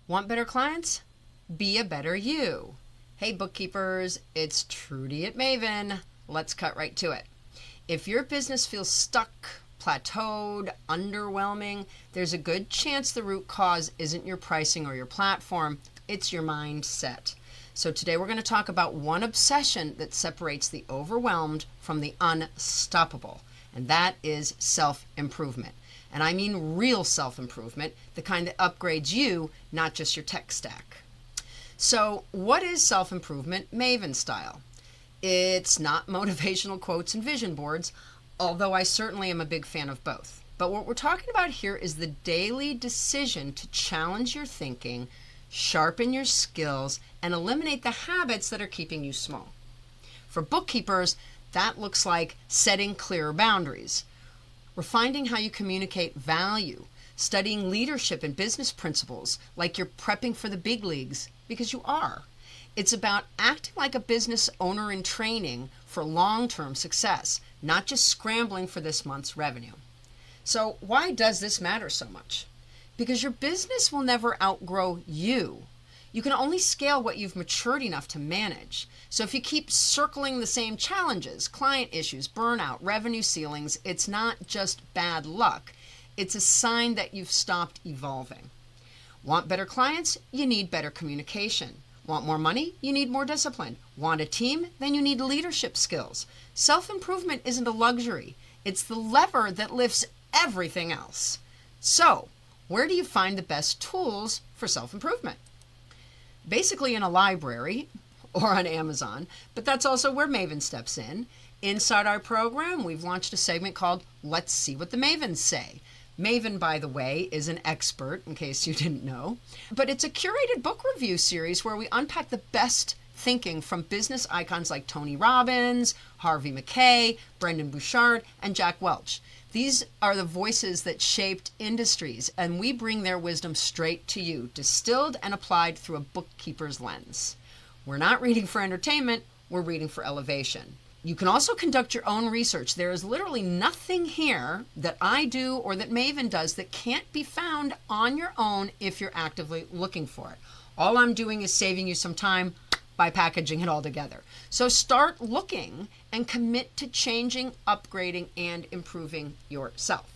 Want better clients? Be a better you. Hey bookkeepers, it's Trudy at Maven. Let's cut right to it. If your business feels stuck, plateaued, underwhelming, there's a good chance the root cause isn't your pricing or your platform, it's your mindset. So today we're going to talk about one obsession that separates the overwhelmed from the unstoppable, and that is self-improvement. And I mean real self-improvement, the kind that upgrades you, not just your tech stack. So what is self-improvement Maven style? It's not motivational quotes and vision boards, although I certainly am a big fan of both. But what we're talking about here is the daily decision to challenge your thinking, sharpen your skills, and eliminate the habits that are keeping you small. For bookkeepers, that looks like setting clearer boundaries, refining how you communicate value, studying leadership and business principles like you're prepping for the big leagues, because you are. It's about acting like a business owner in training for long-term success, not just scrambling for this month's revenue. So why does this matter so much? Because your business will never outgrow you. You can only scale what you've matured enough to manage. So if you keep circling the same challenges, client issues, burnout, revenue ceilings, it's not just bad luck. It's a sign that you've stopped evolving. Want better clients? You need better communication. Want more money? You need more discipline. Want a team? Then you need leadership skills. Self-improvement isn't a luxury. It's the lever that lifts everything else. So, where do you find the best tools for self-improvement? Basically in a library or on Amazon, but that's also where Maven steps in. Inside our program, we've launched a segment called Let's See What the Mavens Say. Maven, by the way, is an expert, in case you didn't know. But it's a curated book review series where we unpack the best thinking from business icons like Tony Robbins, Harvey Mackay, Brendan Bouchard, and Jack Welch. These are the voices that shaped industries, and we bring their wisdom straight to you, distilled and applied through a bookkeeper's lens. We're not reading for entertainment, we're reading for elevation. You can also conduct your own research. There is literally nothing here that I do or that Maven does that can't be found on your own if you're actively looking for it. All I'm doing is saving you some time by packaging it all together. So start looking and commit to changing, upgrading, and improving yourself.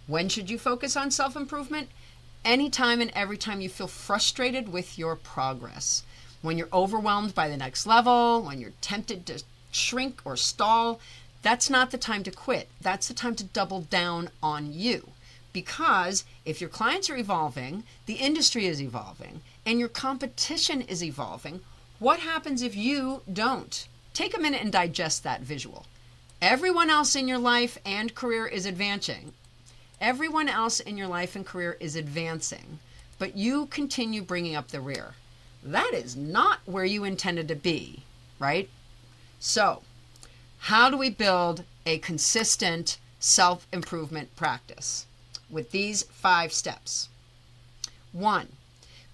When should you focus on self-improvement? Anytime and every time you feel frustrated with your progress. When you're overwhelmed by the next level, when you're tempted to shrink or stall, that's not the time to quit. That's the time to double down on you. Because if your clients are evolving, the industry is evolving, and your competition is evolving, what happens if you don't? Take a minute and digest that visual. Everyone else in your life and career is advancing. Everyone else in your life and career is advancing, but you continue bringing up the rear. That is not where you intended to be, right? So, how do we build a consistent self-improvement practice? With these 5 steps. 1,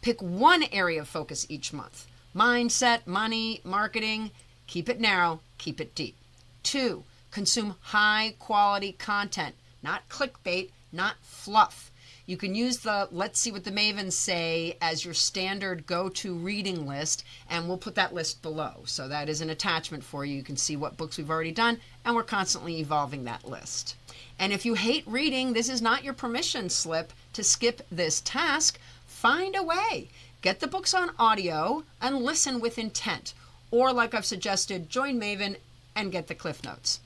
pick one area of focus each month. Mindset, money, marketing. Keep it narrow, keep it deep. 2, consume high quality content, not clickbait, not fluff. You can use the Let's See What the Mavens Say as your standard go-to reading list, and we'll put that list below. So that is an attachment for you. You can see what books we've already done, and we're constantly evolving that list. And if you hate reading, this is not your permission slip to skip this task. Find a way. Get the books on audio and listen with intent. Or like I've suggested, join Maven and get the Cliff Notes.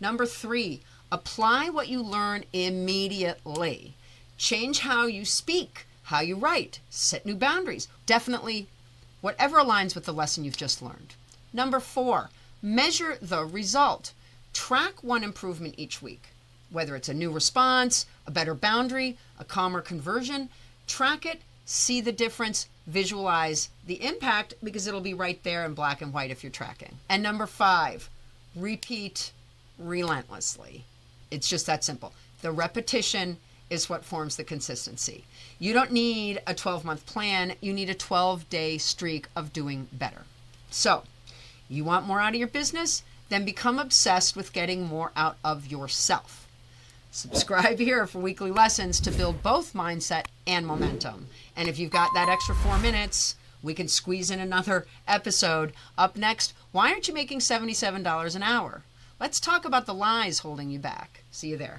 Number 3, apply what you learn immediately. Change how you speak, how you write, set new boundaries. Definitely whatever aligns with the lesson you've just learned. Number 4, measure the result. Track one improvement each week. Whether it's a new response, a better boundary, a calmer conversion, track it, see the difference, visualize the impact, because it'll be right there in black and white if you're tracking. And number 5, repeat relentlessly. It's just that simple. The repetition is what forms the consistency. You don't need a 12-month plan. You need a 12-day streak of doing better. So, you want more out of your business? Then become obsessed with getting more out of yourself. Subscribe here for weekly lessons to build both mindset and momentum. And if you've got that extra 4 minutes, we can squeeze in another episode. Up next, why aren't you making $77 an hour? Let's talk about the lies holding you back. See you there.